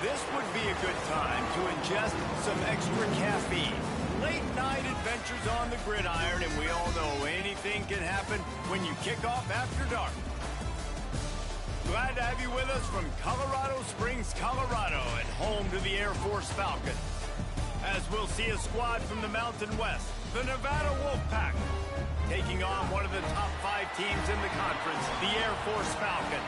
This would be a good time to ingest some extra caffeine. Late night adventures on the gridiron, and we all know anything can happen when you kick off after dark. Glad to have you with us from Colorado Springs, Colorado, and home to the Air Force Falcons. As we'll see a squad from the Mountain West, the Nevada Wolfpack, taking on one of the top 5 teams in the conference, the Air Force Falcons.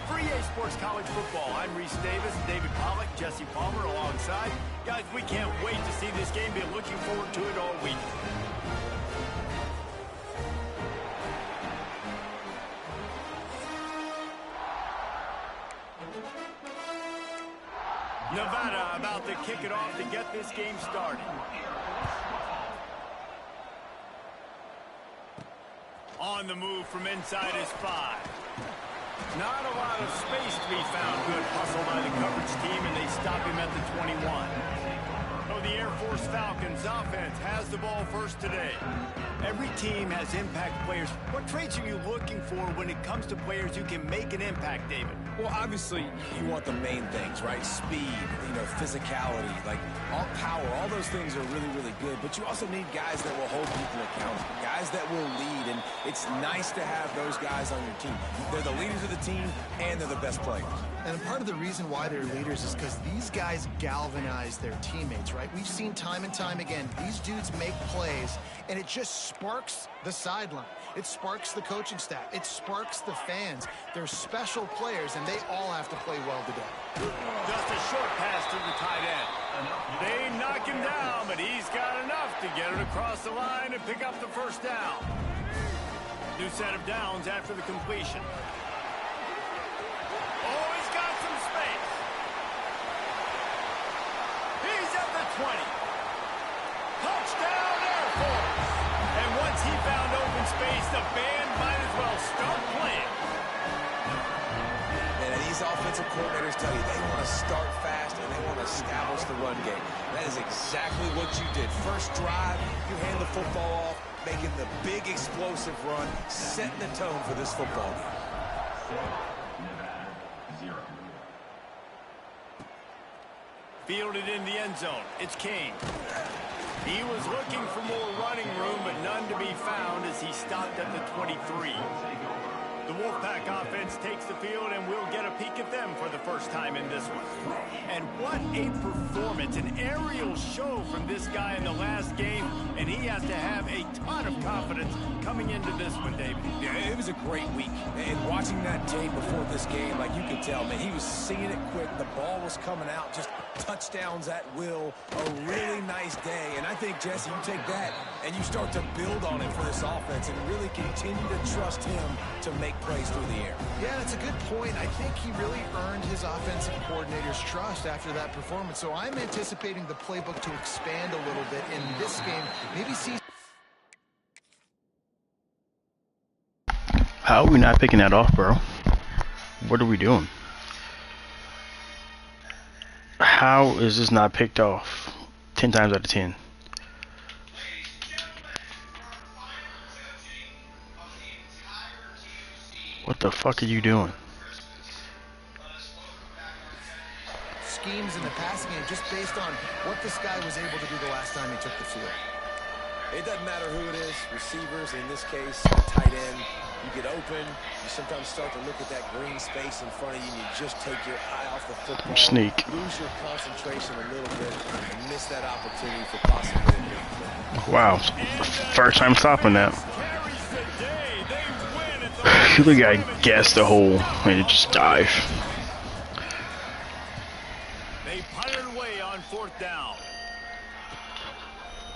For EA Sports College Football, I'm Reese Davis, David Pollack, Jesse Palmer alongside. Guys, we can't wait to see this game. Been looking forward to it all week. Nevada about to kick it off to get this game started. On the move from inside his 5. Not a lot of space to be found. Good hustle by the coverage team, and they stop him at the 21. So the Air Force Falcons offense has the ball first today. Every team has impact players. What traits are you looking for when it comes to players who can make an impact, David? Well, obviously, you want the main things, right? Speed, physicality, like all power, all those things are really, really good. But you also need guys that will hold people accountable, guys that will lead. And it's nice to have those guys on your team. They're the leaders of the team, and they're the best players. And part of the reason why they're leaders is because these guys galvanize their teammates, right? We've seen time and time again, these dudes make plays, and it just sparks the sideline. It sparks the coaching staff. It sparks the fans. They're special players, and they all have to play well today. Just a short pass to the tight end. They knock him down, but he's got enough to get it across the line and pick up the first down. New set of downs after the completion. Oh, he's got some space. He's at the 20. Touchdown, Air Force. And once he found open space, the band might as well start playing. And these offensive coordinators tell you they want to start fast and they want to establish the run game. That is exactly what you did. First drive, you hand the football off, making the big explosive run, setting the tone for this football game. Fielded in the end zone. It's Kane. He was looking for more running room, but none to be found as he stopped at the 23. The Wolfpack offense takes the field, and we'll get a peek at them for the first time in this one. And what a performance, an aerial show from this guy in the last game, and he has to have a ton of confidence coming into this one, David. Yeah, it was a great week. And watching that tape before this game, like you could tell, man, he was seeing it quick. The ball was coming out, just touchdowns at will. A really nice day. And I think, Jesse, you take that and you start to build on it for this offense and really continue to trust him to make plays through the air. Yeah, that's a good point. I think he really earned his offensive coordinator's trust after that performance. So I'm anticipating the playbook to expand a little bit in this game. Maybe see... How are we not picking that off, bro? What are we doing? How is this not picked off 10 times out of 10? What the fuck are you doing? Schemes in the passing game just based on what this guy was able to do the last time he took the field. It doesn't matter who it is, receivers, in this case, tight end. You get open, you sometimes start to look at that green space in front of you, and you just take your eye off the football. Sneak. Lose your concentration a little bit, and miss that opportunity for possibility. Wow. First time stopping that. The guy guessed the hole and it just dive. They punted away on 4th down.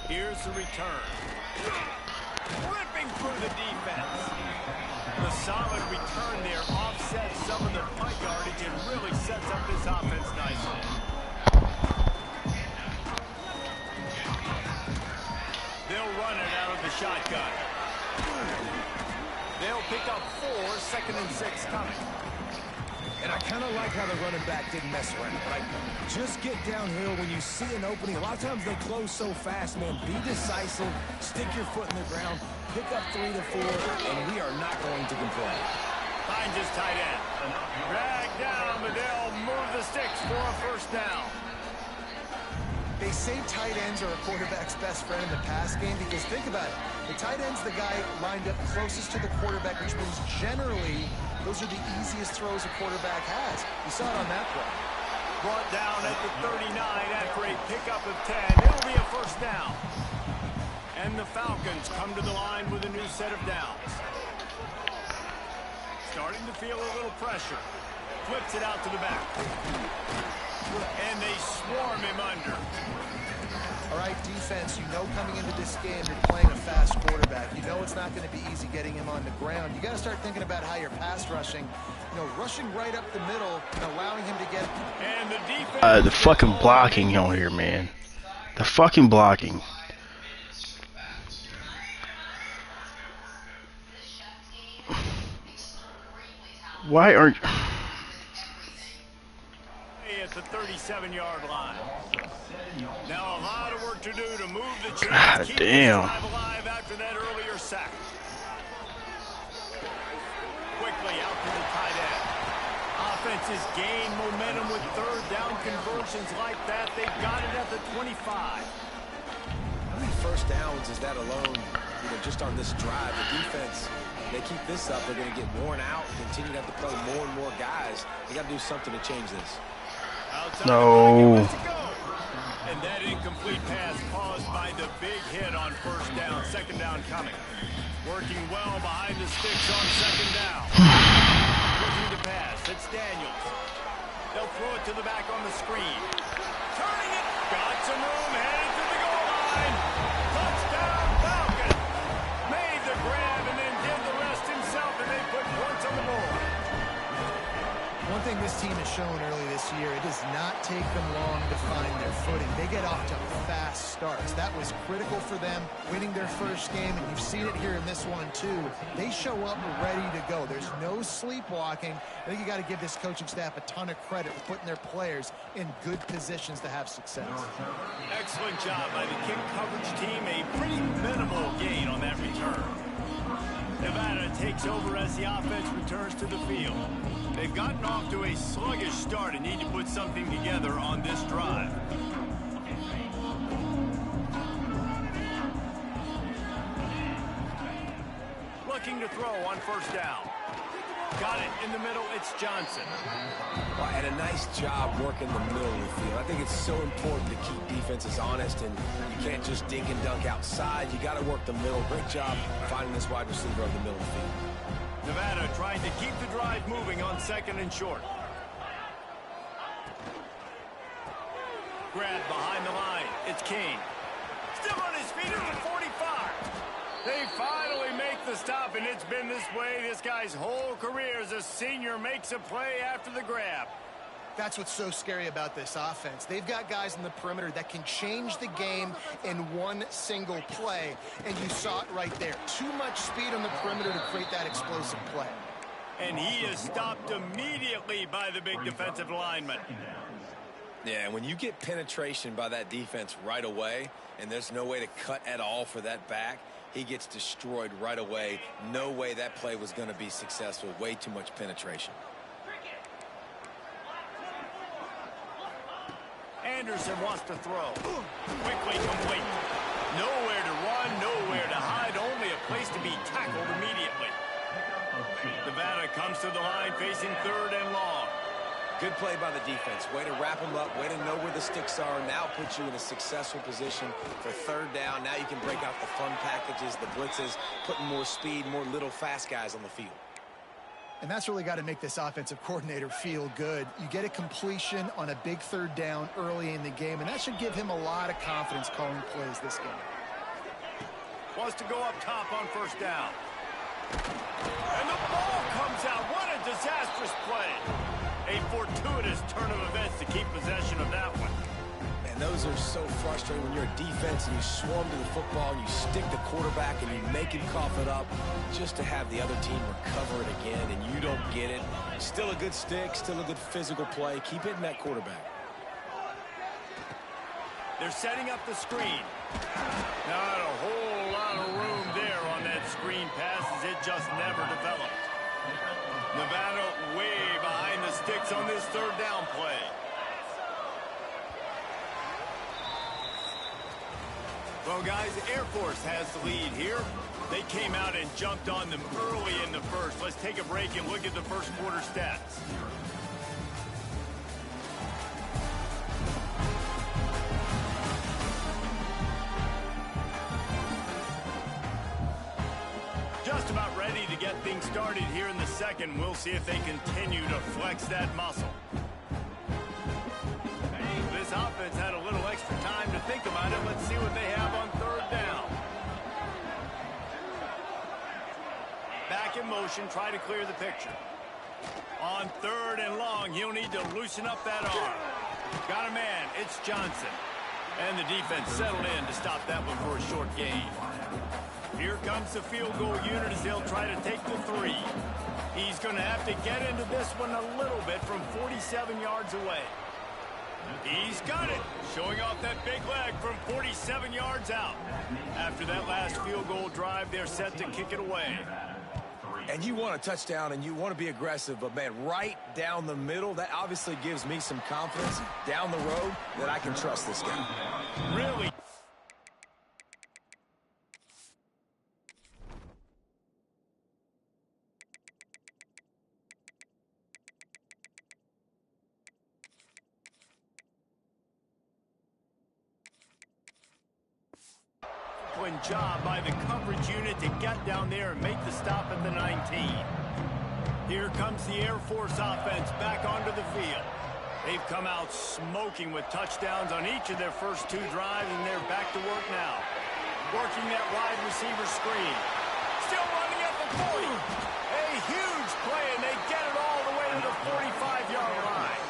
Here's the return. Ripping through the defense. The solid return there offsets some of the punt yardage and really sets up this offense nicely. They'll run it out of the shotgun. They'll pick up 4, 2nd and 6 coming. And I kind of like how the running back didn't mess around. Like, just get downhill when you see an opening. A lot of times they close so fast, man. Be decisive, stick your foot in the ground, pick up 3 to 4, and we are not going to complain. Finds his tight end. Dragged down, but they'll move the sticks for a first down. They say tight ends are a quarterback's best friend in the pass game because think about it. The tight end's the guy lined up closest to the quarterback, which means generally those are the easiest throws a quarterback has. You saw it on that play. Brought down at the 39 after a pickup of 10. It'll be a first down. And the Falcons come to the line with a new set of downs. Starting to feel a little pressure. Flips it out to the back. And they swarm him under. All right, defense, you know coming into this game you're playing a fast quarterback. You know it's not going to be easy getting him on the ground. You got to start thinking about how you're pass rushing. Rushing right up the middle and allowing him to get... And the defense... The fucking blocking on here, man. The fucking blocking. Why aren't... At the 37-yard line. Now a lot of work to do to move the chains. God Keep damn. this drive alive after that earlier sack. Quickly out to the tight end. Offenses gain momentum with third down conversions like that. They've got it at the 25. How many first downs is that alone? Just on this drive, the defense, they keep this up, they're going to get worn out, continue to have to play more and more guys. They got to do something to change this. No. And that incomplete pass caused by the big hit on first down. Second down coming. Working well behind the sticks on second down. Looking to pass. It's Daniels. They'll throw it to the back on the screen. Turning it. Got some room. Headed to the goal line. Touchdown Falcons. Made the grab and then did the rest himself, and they put points on the board. One thing this team has shown early this year, it does not take them long to find their footing. They get off to fast starts. That was critical for them, winning their first game, and you've seen it here in this one too. They show up ready to go. There's no sleepwalking. I think you got to give this coaching staff a ton of credit for putting their players in good positions to have success. Excellent job by the kick coverage team. A pretty minimal gain on that return. Nevada takes over as the offense returns to the field. They've gotten off to a sluggish start and need to put something together on this drive. Looking to throw on first down. Got it in the middle. It's Johnson. Well, and a nice job working the middle of the field. I think it's so important to keep defenses honest, and you can't just dink and dunk outside. You got to work the middle. Great job finding this wide receiver of the middle of the field. Nevada trying to keep the drive moving on second and short. Grab behind the line. It's Kane. Still on his feet at the 45. They finally make the stop, and it's been this way this guy's whole career as a senior makes a play after the grab. That's what's so scary about this offense. They've got guys in the perimeter that can change the game in one single play, and you saw it right there. Too much speed on the perimeter to create that explosive play. And he is stopped immediately by the big defensive lineman. Yeah, when you get penetration by that defense right away, and there's no way to cut at all for that back, he gets destroyed right away. No way that play was going to be successful. Way too much penetration. Anderson wants to throw. Quickly complete. Nowhere to run, nowhere to hide, only a place to be tackled immediately. Nevada comes to the line facing third and long. Good play by the defense. Way to wrap them up. Way to know where the sticks are. Now put you in a successful position for third down. Now you can break out the fun packages, the blitzes, putting more speed, more little fast guys on the field. And that's really got to make this offensive coordinator feel good. You get a completion on a big third down early in the game, and that should give him a lot of confidence calling plays this game. Wants to go up top on first down. And the ball comes out. What a disastrous play. A fortuitous turn of events to keep possession of that one. And those are so frustrating when you're a defense and you swarm to the football and you stick the quarterback and you make him cough it up just to have the other team recover it again and you don't get it. Still a good stick, still a good physical play. Keep hitting that quarterback. They're setting up the screen. Not a whole lot of room there on that screen pass as it just never developed. Nevada way behind the sticks on this third down play. Well, guys, Air Force has the lead here. They came out and jumped on them early in the first. Let's take a break and look at the first quarter stats. Just about ready to get things started here in the second. We'll see if they continue to flex that muscle. This offense had a little extra time to think about it. Let's see what they have on third down. Back in motion, try to clear the picture. On third and long, he'll need to loosen up that arm. Got a man, it's Johnson. And the defense settled in to stop that one for a short gain. Here comes the field goal unit as they'll try to take the 3. He's going to have to get into this one a little bit from 47 yards away. He's got it, showing off that big leg from 47 yards out. After that last field goal drive, they're set to kick it away. And you want a touchdown and you want to be aggressive, but man, right down the middle, that obviously gives me some confidence down the road that I can trust this guy. Really? Job by the coverage unit to get down there and make the stop at the 19. Here comes the Air Force offense back onto the field. They've come out smoking with touchdowns on each of their first 2 drives, and they're back to work now. Working that wide receiver screen. Still running at the 40. A huge play, and they get it all the way to the 45-yard line.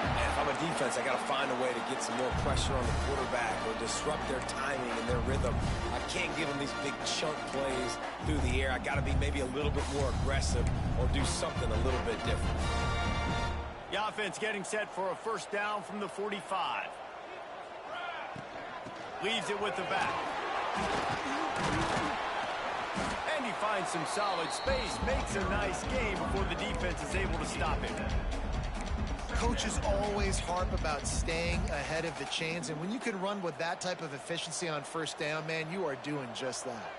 And if I'm a defense, I got to find a way to get some more pressure on the quarterback or disrupt their timing and their rhythm. I can't give them these big chunk plays through the air. I got to be maybe a little bit more aggressive or do something a little bit different. The offense getting set for a first down from the 45. Leaves it with the back. And he finds some solid space, makes a nice game before the defense is able to stop him. Coaches always harp about staying ahead of the chains, and when you can run with that type of efficiency on first down, man, you are doing just that.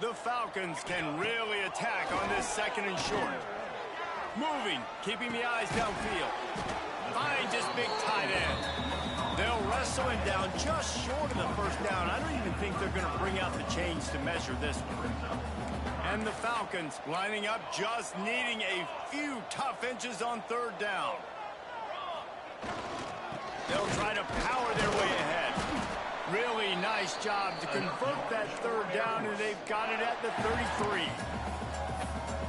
The Falcons can really attack on this second and short. Moving, keeping the eyes downfield. Finds this big tight end. They'll wrestle him down just short of the first down. I don't even think they're going to bring out the chains to measure this one. And the Falcons lining up, just needing a few tough inches on third down. They'll try to power their way ahead. Really nice job to convert that third down, and they've got it at the 33.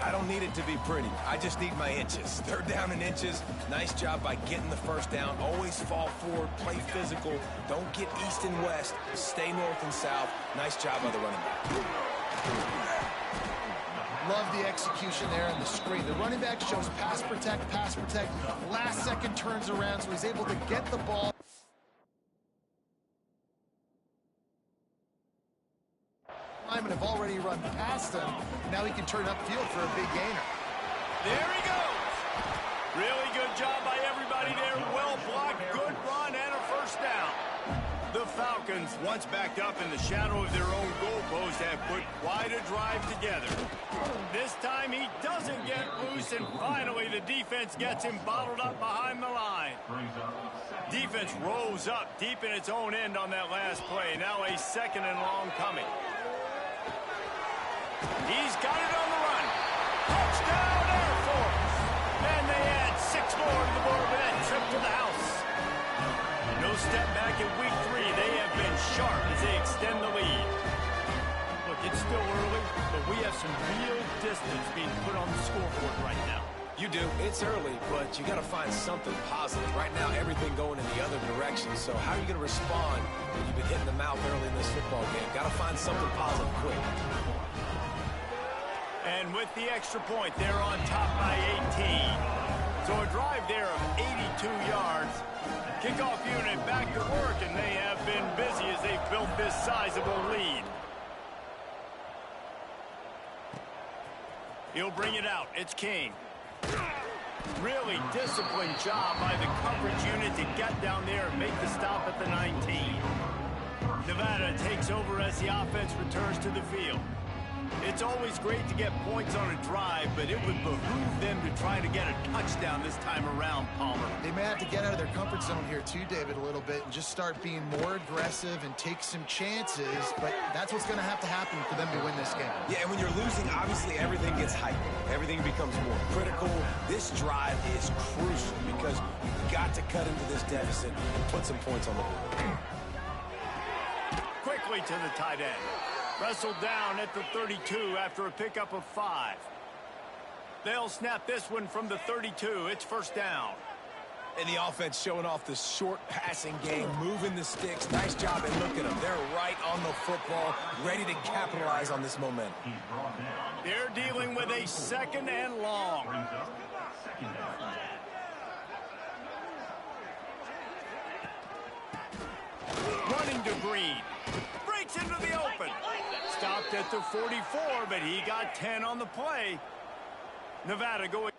I don't need it to be pretty. I just need my inches. Third down in inches. Nice job by getting the first down. Always fall forward, play physical. Don't get east and west. Stay north and south. Nice job by the running back. Love the execution there on the screen. The running back shows pass protect. Last second turns around, so he's able to get the ball. Linemen have already run past him. Now he can turn upfield for a big gainer. There he goes. Really good job by everybody there. Well blocked, good run, and a first down. The Falcons, once backed up in the shadow of their own goalpost, have put quite a drive together. This time he doesn't get loose, and finally the defense gets him bottled up behind the line. Defense rolls up deep in its own end on that last play. Now a second and long coming. He's got it on the run. Touchdown, Air Force. And they add 6 more to the board with that trip to the house. No step back in week 3. They have been sharp as they extend the lead. Look, it's still early, but we have some real distance being put on the scoreboard right now. You do. It's early, but you got to find something positive. Right now, everything going in the other direction. So how are you going to respond when you've been hitting the mouth early in this football game? Got to find something positive quick. And with the extra point, they're on top by 18. So a drive there of 82 yards. Kickoff unit back to work, and they have been busy as they've built this sizable lead. He'll bring it out. It's King. Really disciplined job by the coverage unit to get down there and make the stop at the 19. Nevada takes over as the offense returns to the field. It's always great to get points on a drive, but it would behoove them to try to get a touchdown this time around, Palmer. They may have to get out of their comfort zone here too, David, a little bit and just start being more aggressive and take some chances, but that's what's going to happen for them to win this game. Yeah, and when you're losing, obviously everything gets hyped. Everything becomes more critical. This drive is crucial because you've got to cut into this deficit and put some points on the board. Quickly to the tight end. Wrestled down at the 32 after a pickup of 5. They'll snap this one from the 32. It's first down. And the offense showing off the short passing game, moving the sticks. Nice job, and look at them. They're right on the football, ready to capitalize on this momentum. They're dealing with a 2nd and long. Running to Green. Breaks into the open. Stopped at the 44, but he got 10 on the play. Nevada going.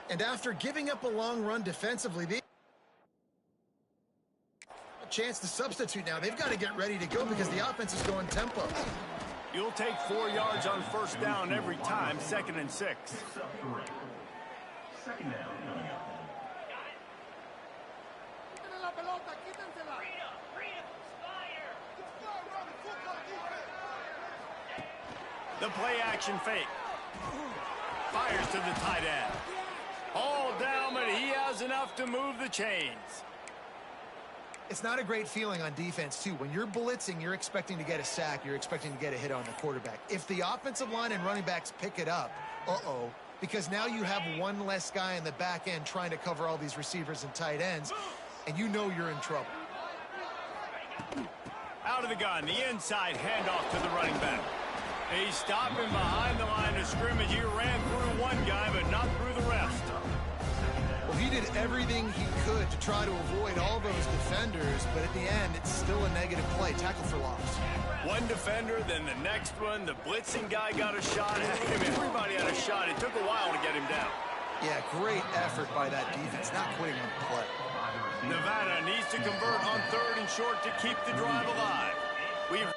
And after giving up a long run defensively, they a chance to substitute now. They've got to get ready to go because the offense is going tempo. You'll take 4 yards on first down every time, 2nd and 6. The play action fake. Fires to the tight end. All down, but he has enough to move the chains. It's not a great feeling on defense, too. When you're blitzing, you're expecting to get a sack. You're expecting to get a hit on the quarterback. If the offensive line and running backs pick it up, because now you have one less guy in the back end trying to cover all these receivers and tight ends, and you know you're in trouble. Out of the gun, the inside handoff to the running back. He's stopping behind the line of scrimmage. He ran through one guy, but not through the rest. Well, he did everything he could to try to avoid all those defenders, but at the end, it's still a negative play. Tackle for loss. One defender, then the next one. The blitzing guy got a shot at him. Everybody had a shot. It took a while to get him down. Yeah, great effort by that defense, not quitting on the play. Nevada needs to convert on 3rd and short to keep the drive alive. We've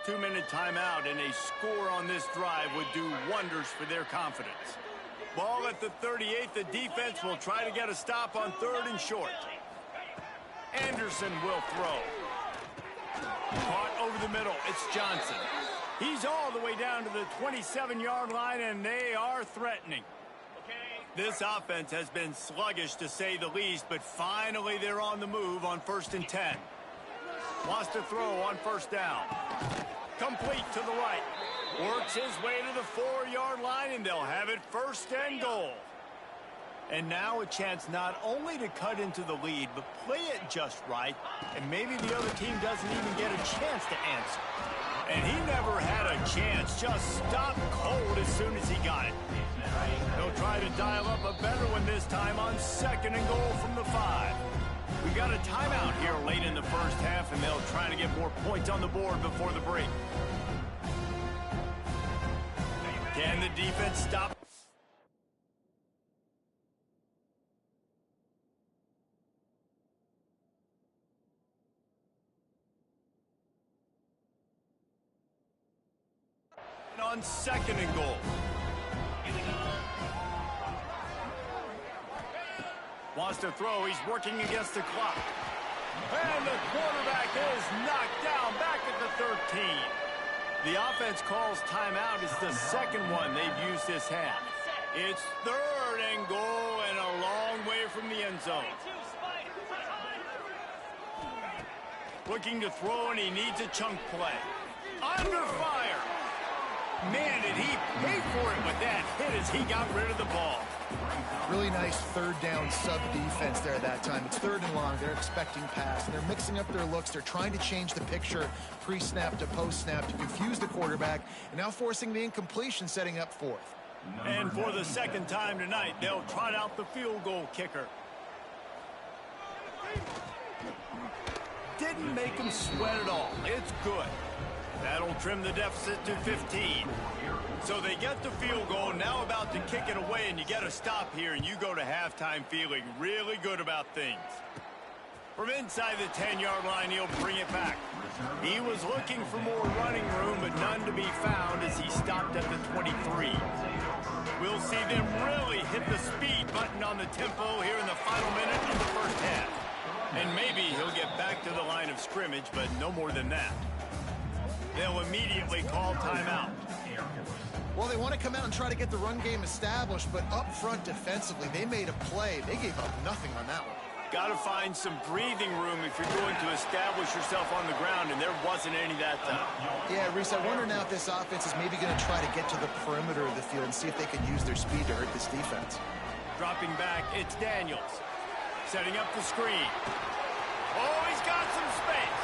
2-minute timeout, and a score on this drive would do wonders for their confidence. Ball at the 38. The defense will try to get a stop on 3rd and short. Anderson will throw. Caught over the middle. It's Johnson. He's all the way down to the 27-yard line, and they are threatening. This offense has been sluggish, to say the least, but finally they're on the move on 1st and 10. Wants to throw on 1st down. Complete to the right. Works his way to the 4-yard line, and they'll have it 1st and goal. And now a chance not only to cut into the lead, but play it just right, and maybe the other team doesn't even get a chance to answer. And he never had a chance. Just stopped cold as soon as he got it. They'll try to dial up a better one this time on 2nd and goal from the 5. We got a timeout here late in the first half, and they'll try to get more points on the board before the break. Can the defense stop? On 2nd and goal. Wants to throw. He's working against the clock. And the quarterback is knocked down back at the 13. The offense calls timeout. It's the second one they've used this half. It's 3rd and goal and a long way from the end zone. Looking to throw, and he needs a chunk play. Under fire. Man, did he pay for it with that hit as he got rid of the ball. Really nice 3rd down sub-defense there that time. It's 3rd and long. They're expecting pass. They're mixing up their looks. They're trying to change the picture pre-snap to post-snap to confuse the quarterback, and now forcing the incompletion, setting up 4th. And for the 2nd time tonight, they'll trot out the field goal kicker. Didn't make him sweat at all. It's good. That'll trim the deficit to 15. So they get the field goal, now about to kick it away, and you get a stop here, and you go to halftime feeling really good about things. From inside the 10-yard line, he'll bring it back. He was looking for more running room, but none to be found as he stopped at the 23. We'll see them really hit the speed button on the tempo here in the final minute of the first half. And maybe he'll get back to the line of scrimmage, but no more than that. They'll immediately call timeout. Well, they want to come out and try to get the run game established, but up front defensively, they made a play. They gave up nothing on that one. Got to find some breathing room if you're going to establish yourself on the ground, and there wasn't any that time. Yeah, Reese, I wonder now if this offense is maybe going to try to get to the perimeter of the field and see if they can use their speed to hurt this defense. Dropping back, it's Daniels. Setting up the screen. Oh, he's got some space.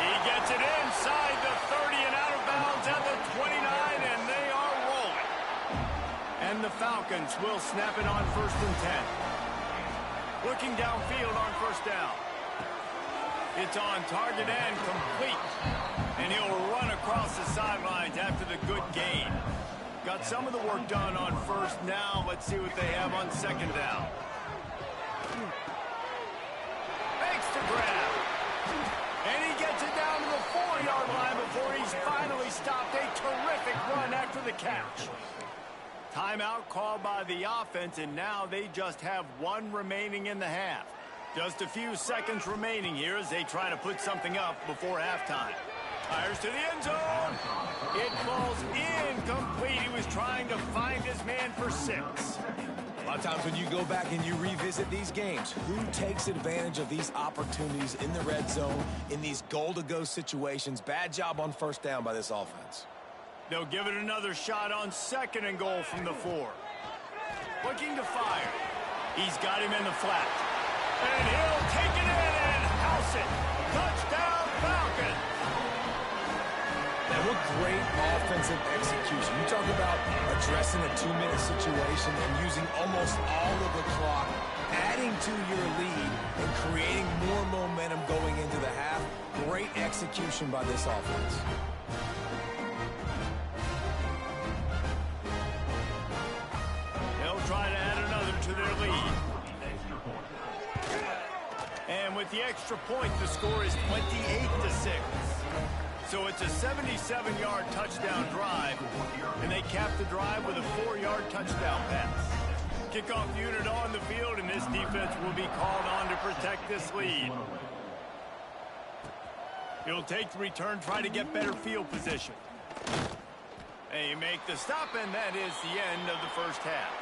He gets it inside the 30 and out of bounds at the 29, and they are rolling. And the Falcons will snap it on 1st and 10. Looking downfield on 1st down. It's on target and complete. And he'll run across the sidelines after the good gain. Got some of the work done on 1st. Now let's see what they have on 2nd down. Makes the grab. And he gets it down to the 4-yard line before he's finally stopped. A terrific run after the catch. Timeout called by the offense, and now they just have one remaining in the half. Just a few seconds remaining here as they try to put something up before halftime. Fires to the end zone. It falls incomplete. He was trying to find his man for 6. A lot of times when you go back and you revisit these games, who takes advantage of these opportunities in the red zone, in these goal-to-go situations? Bad job on 1st down by this offense. They'll give it another shot on 2nd and goal from the 4. Looking to fire. He's got him in the flat. And he'll take it in and house it. Touchdown, Falcons. Now, what great offensive execution. You talk about addressing a 2-minute situation and using almost all of the clock, adding to your lead and creating more momentum going into the half. Great execution by this offense. They'll try to add another to their lead. And with the extra point, the score is 28-6. So it's a 77-yard touchdown drive, and they cap the drive with a 4-yard touchdown pass. Kickoff unit on the field, and this defense will be called on to protect this lead. He'll take the return, try to get better field position. They make the stop, and that is the end of the first half.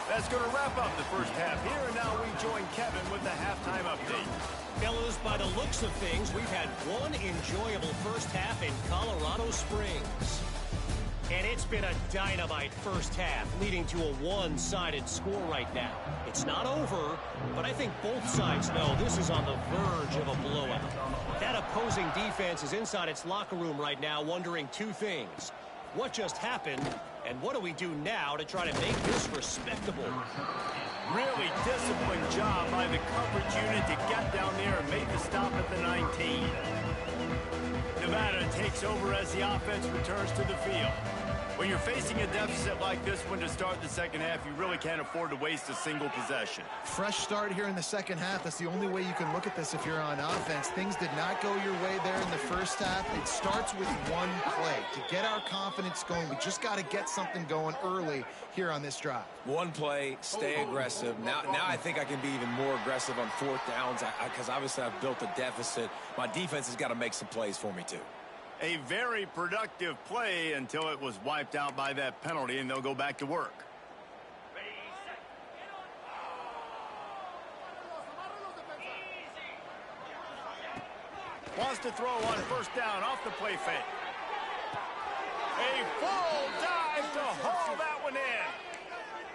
That's going to wrap up the first half here, and now we join Kevin with the halftime update. Fellas, by the looks of things, we've had one enjoyable first half in Colorado Springs. And it's been a dynamite first half, leading to a one-sided score right now. It's not over, but I think both sides know this is on the verge of a blowout. That opposing defense is inside its locker room right now wondering two things. What just happened, and what do we do now to try to make this respectable? Really disciplined job by the coverage unit to get down there and make the stop at the 19. Nevada takes over as the offense returns to the field. When you're facing a deficit like this one to start the second half, you really can't afford to waste a single possession. Fresh start here in the second half. That's the only way you can look at this if you're on offense. Things did not go your way there in the first half. It starts with one play. To get our confidence going, we just got to get something going early here on this drive. One play, stay aggressive. Now I think I can be even more aggressive on fourth downs because obviously I've built a deficit. My defense has got to make some plays for me too. A very productive play until it was wiped out by that penalty, and they'll go back to work. Wants to throw on first down off the play fake. A full dive to haul that one in.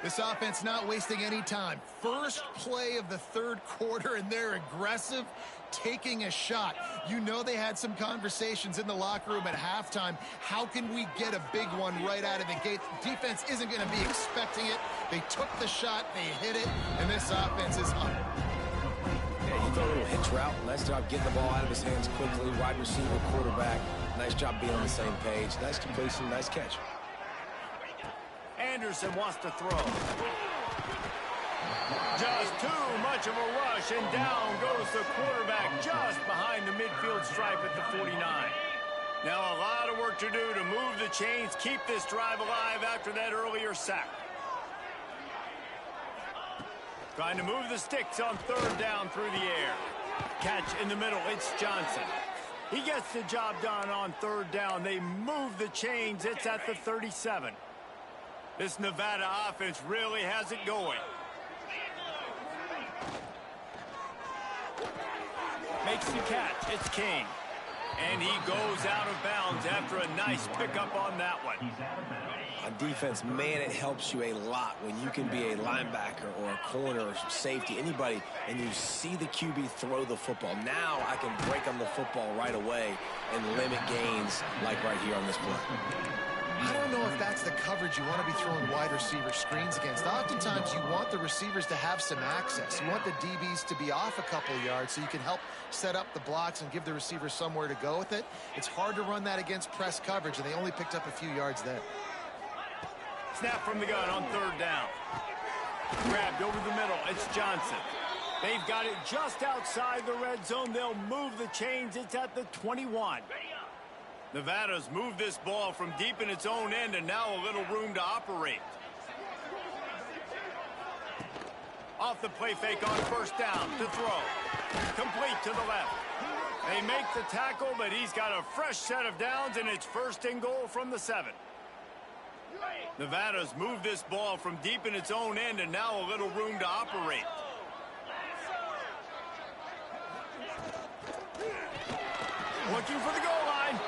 This offense not wasting any time. First play of the third quarter, and they're aggressive, taking a shot. You know they had some conversations in the locker room at halftime. How can we get a big one right out of the gate? Defense isn't going to be expecting it. They took the shot, they hit it, and this offense is up. Yeah, you throw a little hitch route. Nice job getting the ball out of his hands quickly. Wide receiver, quarterback. Nice job being on the same page. Nice completion, nice catch. Anderson wants to throw. Just too much of a rush, and down goes the quarterback just behind the midfield stripe at the 49. Now a lot of work to do to move the chains, keep this drive alive after that earlier sack. Trying to move the sticks on third down through the air. Catch in the middle, it's Johnson. He gets the job done on third down. They move the chains, it's at the 37. This Nevada offense really has it going. Makes the catch. It's King. And he goes out of bounds after a nice pickup on that one. On defense, man, it helps you a lot when you can be a linebacker or a corner or safety, anybody, and you see the QB throw the football. Now I can break on the football right away and limit gains like right here on this play. I don't know if that's the coverage you want to be throwing wide receiver screens against. Oftentimes, you want the receivers to have some access. You want the DBs to be off a couple yards so you can help set up the blocks and give the receiver somewhere to go with it. It's hard to run that against press coverage, and they only picked up a few yards there. Snap from the gun on third down. Grabbed over the middle. It's Johnson. They've got it just outside the red zone. They'll move the chains. It's at the 21. Nevada's moved this ball from deep in its own end, and now a little room to operate. Off the play fake on first down to throw. Complete to the left. They make the tackle, but he's got a fresh set of downs, and it's first and goal from the 7. Nevada's moved this ball from deep in its own end, and now a little room to operate. Looking for the goal line.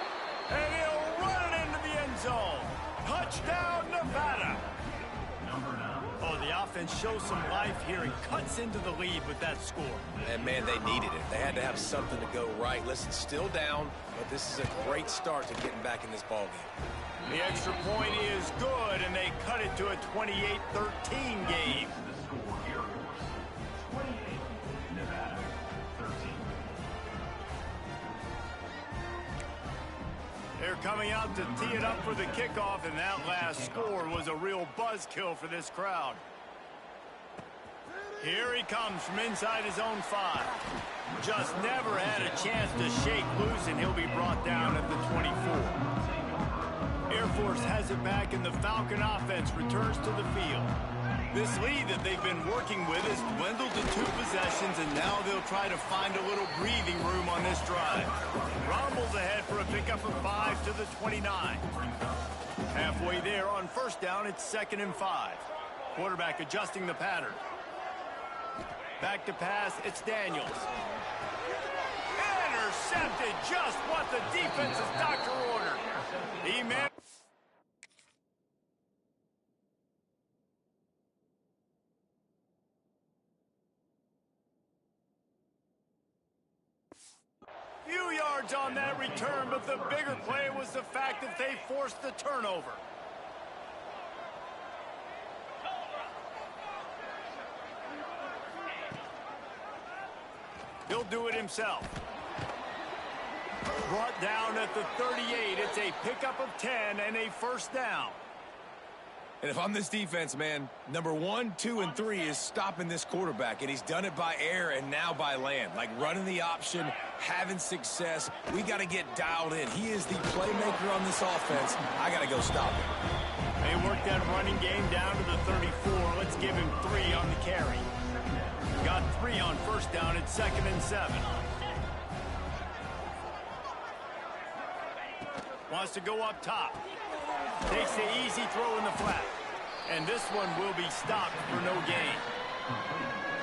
And he'll run it into the end zone. Touchdown, Nevada. Oh, the offense shows some life here and cuts into the lead with that score. And, man, they needed it. They had to have something to go right. Listen, still down, but this is a great start to getting back in this ballgame. The extra point is good, and they cut it to a 28-13 game. They're coming out to tee it up for the kickoff, and that last score was a real buzzkill for this crowd. Here he comes from inside his own 5. Just never had a chance to shake loose, and he'll be brought down at the 24. Air Force has it back, and the Falcon offense returns to the field. This lead that they've been working with has dwindled to 2 possessions, and now they'll try to find a little breathing room on this drive. Rumbles ahead for a pickup of 5 to the 29. Halfway there on first down, it's 2nd and 5. Quarterback adjusting the pattern. Back to pass, it's Daniels. Intercepted, just what the defense's doctor ordered. He managed. yards on that return, but the bigger play was the fact that they forced the turnover. He'll do it himself. Brought down at the 38. It's a pickup of 10 and a first down. And if I'm this defense, man, number 1, 2, and 3 is stopping this quarterback, and he's done it by air and now by land. Like running the option, having success. We got to get dialed in. He is the playmaker on this offense. I got to go stop him. They worked that running game down to the 34. Let's give him 3 on the carry. Got 3 on first down at 2nd and 7. Wants to go up top. Takes the easy throw in the flat. And this one will be stopped for no gain.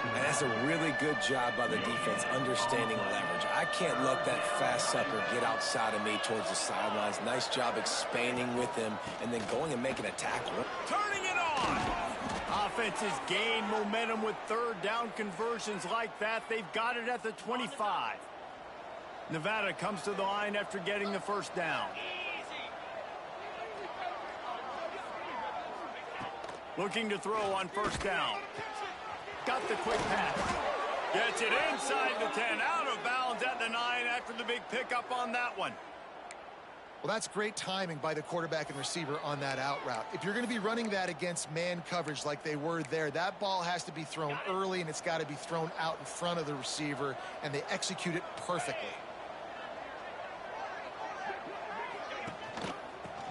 And that's a really good job by the defense understanding leverage. I can't let that fast sucker get outside of me towards the sidelines. Nice job expanding with him and then going and making a tackle. Turning it on! Offenses gain momentum with third down conversions like that. They've got it at the 25. Nevada comes to the line after getting the first down. Looking to throw on first down. Got the quick pass. Gets it inside the 10. Out of bounds at the 9 after the big pickup on that one. Well, that's great timing by the quarterback and receiver on that out route. If you're going to be running that against man coverage like they were there, that ball has to be thrown early, and it's got to be thrown out in front of the receiver, and they execute it perfectly.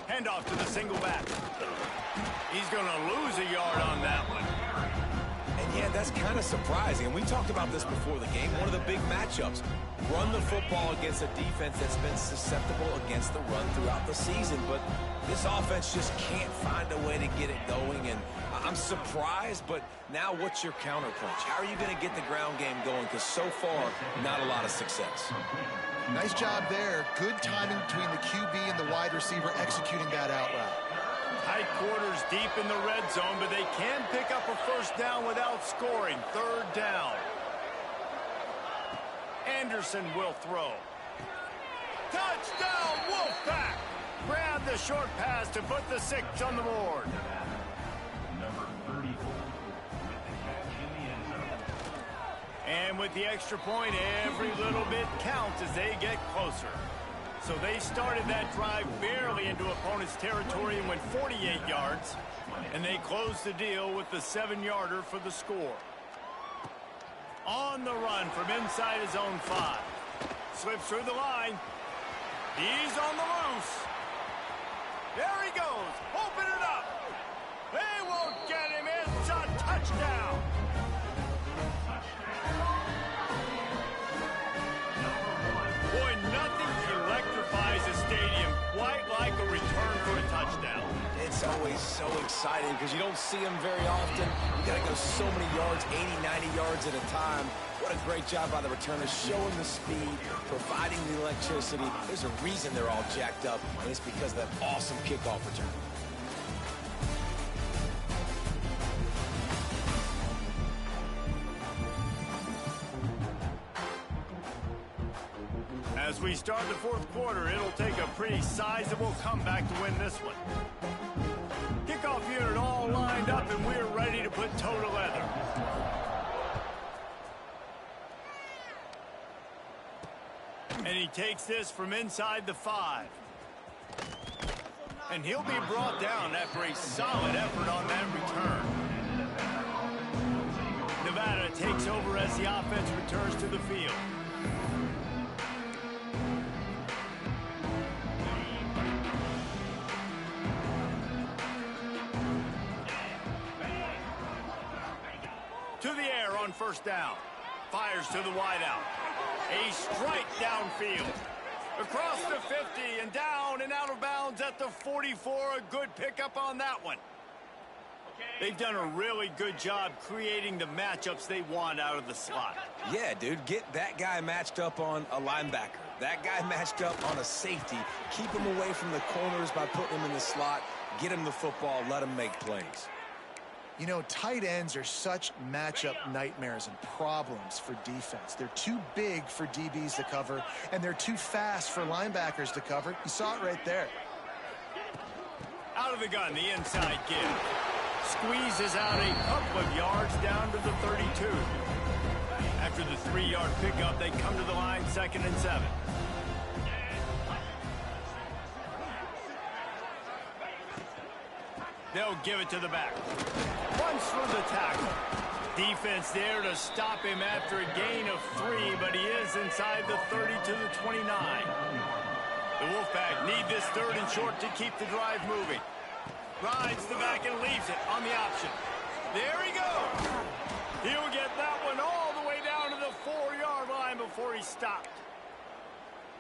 Handoff to the single back. He's going to lose a yard on that one. And yeah, that's kind of surprising. And we talked about this before the game. One of the big matchups. Run the football against a defense that's been susceptible against the run throughout the season. But this offense just can't find a way to get it going. And I'm surprised, but now what's your counterpunch? How are you going to get the ground game going? Because so far, not a lot of success. Nice job there. Good timing between the QB and the wide receiver executing that out route. Tight quarters deep in the red zone, but they can pick up a first down without scoring. Third down. Anderson will throw. Touchdown, Wolfpack! Grab the short pass to put the 6 on the board. Number 34 with the catch in the end zone. And with the extra point, every little bit counts as they get closer. So they started that drive barely into opponent's territory and went 48 yards. And they closed the deal with the 7-yarder for the score. On the run from inside his own 5. Slips through the line. He's on the loose. There he goes. Open it up. They won't get him. It's a touchdown. Boy, nothing electrifies a stadium quite like a return for a touchdown. It's always so exciting because you don't see them very often. You got to go so many yards, 80, 90 yards at a time. What a great job by the returners, showing the speed, providing the electricity. There's a reason they're all jacked up, and it's because of that awesome kickoff return. As we start the fourth quarter, it'll take a pretty sizable comeback to win this one. Kickoff unit all lined up, and we're ready to put toe to leather. And he takes this from inside the 5. And he'll be brought down after a solid effort on that return. Nevada takes over as the offense returns to the field. To the air on first down. Fires to the wideout. A strike downfield. Across the 50 and down and out of bounds at the 44. A good pickup on that one. They've done a really good job creating the matchups they want out of the slot. Yeah, dude, get that guy matched up on a linebacker. That guy matched up on a safety. Keep him away from the corners by putting him in the slot. Get him the football. Let him make plays. You know, tight ends are such matchup nightmares and problems for defense. They're too big for DBs to cover, and they're too fast for linebackers to cover. You saw it right there. Out of the gun, the inside give. Squeezes out a couple of yards down to the 32. After the 3-yard pickup, they come to the line 2nd and 7. They'll give it to the back. Runs for the tackle. Defense there to stop him after a gain of 3, but he is inside the 30 to the 29. The Wolfpack need this 3rd and short to keep the drive moving. Rides the back and leaves it on the option. There he goes. He'll get that one all the way down to the 4-yard line before he stopped.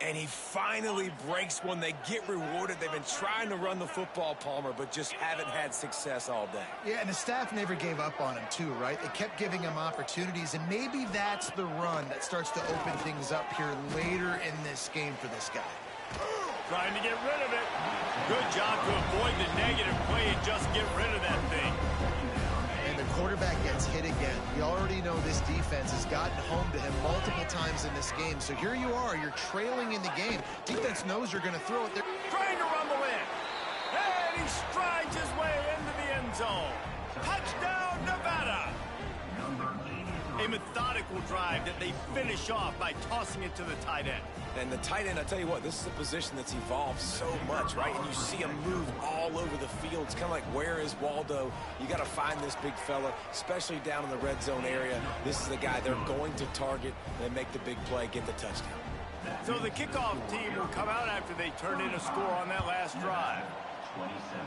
And he finally breaks one. They get rewarded. They've been trying to run the football, Palmer, but just haven't had success all day. Yeah, and the staff never gave up on him, too, right? They kept giving him opportunities, and maybe that's the run that starts to open things up here later in this game for this guy. Trying to get rid of it. Good job to avoid the negative play and just get rid of that thing. And the quarterback gets hit again. You already know this defense has gotten home to him multiple times in this game. So here you are. You're trailing in the game. Defense knows you're going to throw it. They're trying to rumble in. And he strides his way into the end zone. Touchdown, Nevada. A methodical drive that they finish off by tossing it to the tight end. And the tight end, I tell you what, this is a position that's evolved so much, right? And you see him move all over the field. It's kind of like, where is Waldo? You got to find this big fella, especially down in the red zone area. This is the guy they're going to target and make the big play, get the touchdown. So the kickoff team will come out after they turn in a score on that last drive. 27.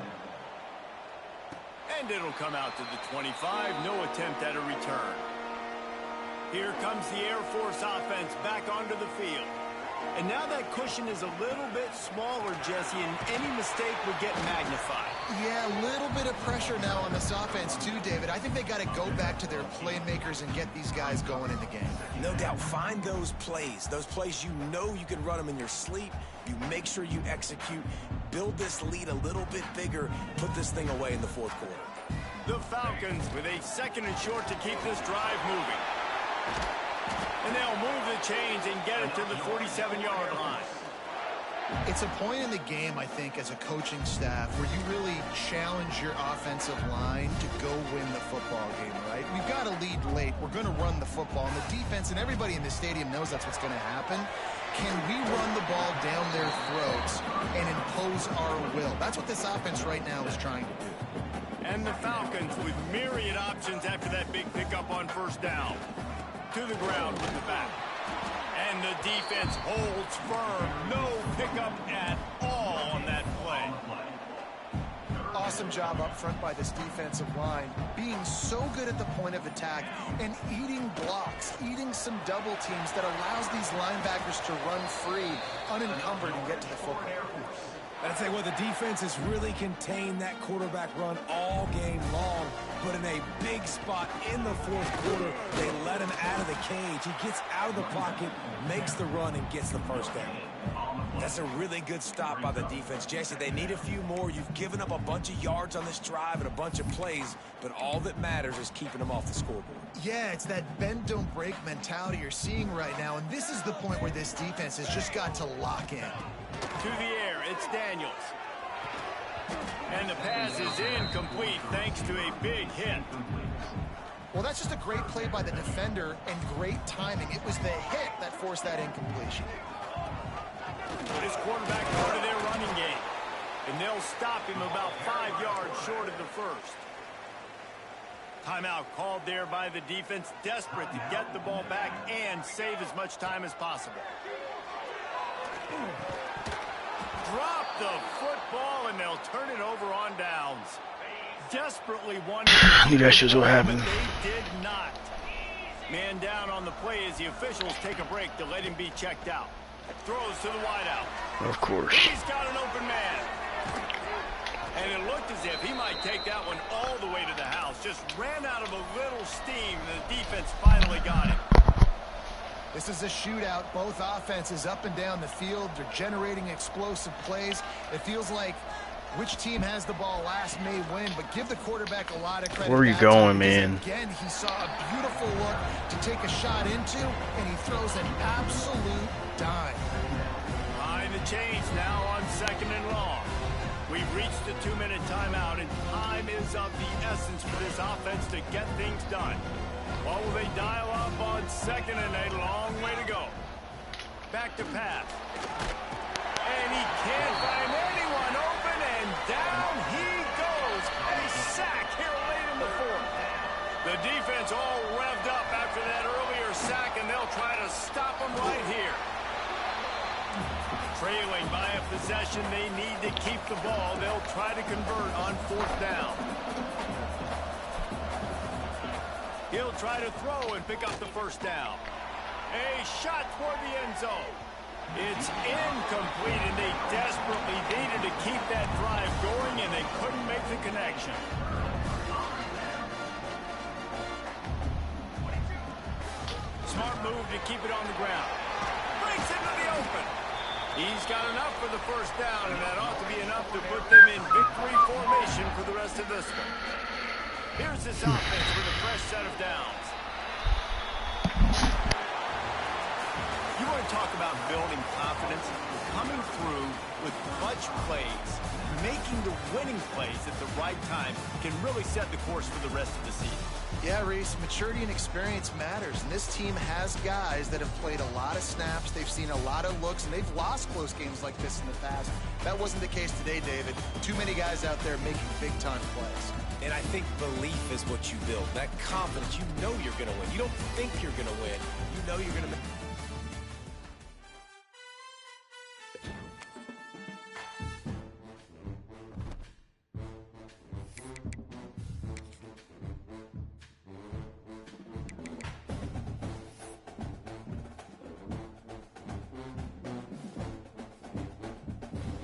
And it'll come out to the 25. No attempt at a return. Here comes the Air Force offense back onto the field. And now that cushion is a little bit smaller, Jesse, and any mistake would get magnified. Yeah, a little bit of pressure now on this offense too, David. I think they got to go back to their playmakers and get these guys going in the game. No doubt. Find those plays you know you can run them in your sleep. You make sure you execute. Build this lead a little bit bigger. Put this thing away in the 4th quarter. The Falcons with a 2nd and short to keep this drive moving. And they'll move the chains and get it to the 47-yard line. It's a point in the game, I think, as a coaching staff where you really challenge your offensive line to go win the football game, right? We've got to lead late. We're going to run the football. And the defense and everybody in the stadium knows that's what's going to happen. Can we run the ball down their throats and impose our will? That's what this offense right now is trying to do. And the Falcons with myriad options after that big pickup on 1st down. To the ground with the back. And the defense holds firm. No pickup at all on that play. Awesome job up front by this defensive line. Being so good at the point of attack and eating blocks, eating some double teams that allows these linebackers to run free, unencumbered, and get to the football. But I tell you what, the defense has really contained that quarterback run all game long. But in a big spot in the 4th quarter, they let him out of the cage. He gets out of the pocket, makes the run, and gets the 1st down. That's a really good stop by the defense. Jesse, they need a few more. You've given up a bunch of yards on this drive and a bunch of plays, but all that matters is keeping them off the scoreboard. Yeah, it's that bend, don't break mentality you're seeing right now, and this is the point where this defense has just got to lock in. To the air, it's Daniels. And the pass is incomplete thanks to a big hit. Well, that's just a great play by the defender and great timing. It was the hit that forced that incompletion. This quarterback part of their running game. And they'll stop him about 5 yards short of the 1st. Timeout called there by the defense, desperate to get the ball back and save as much time as possible. Drop the football, and they'll turn it over on downs. Desperately wanted I knew that shit was what happened. They did not. Man down on the play as the officials take a break to let him be checked out. Throws to the wideout. Of course. He's got an open man. And it looked as if he might take that one all the way to the house. Just ran out of a little steam, and the defense finally got him. This is a shootout. Both offenses up and down the field. They're generating explosive plays. It feels like Which team has the ball last may win, but give the quarterback a lot of credit. Where are you going, man? Again, he saw a beautiful look to take a shot into, and he throws an absolute dime. Behind the chains now on 2nd and long. We've reached the 2-minute timeout, and time is of the essence for this offense to get things done. What will they dial up on 2nd and 8? Long way to go. Back to pass. And he can't find anyone open, and down he goes. A sack here late in the 4th. The defense all revved up after that earlier sack, and they'll try to stop him right here. Trailing by a possession, they need to keep the ball. They'll try to convert on 4th down. He'll try to throw and pick up the 1st down. A shot toward the end zone. It's incomplete, and they desperately needed to keep that drive going, and they couldn't make the connection. Smart move to keep it on the ground. Breaks into the open. He's got enough for the 1st down, and that ought to be enough to put them in victory formation for the rest of this one. Here's this offense with a fresh set of downs. You want to talk about building confidence? Coming through with clutch plays, making the winning plays at the right time can really set the course for the rest of the season. Yeah, Reese, maturity and experience matters, and this team has guys that have played a lot of snaps, they've seen a lot of looks, and they've lost close games like this in the past. That wasn't the case today, David. Too many guys out there making big-time plays. And I think belief is what you build. That confidence, you know you're going to win. You don't think you're going to win. You know you're going to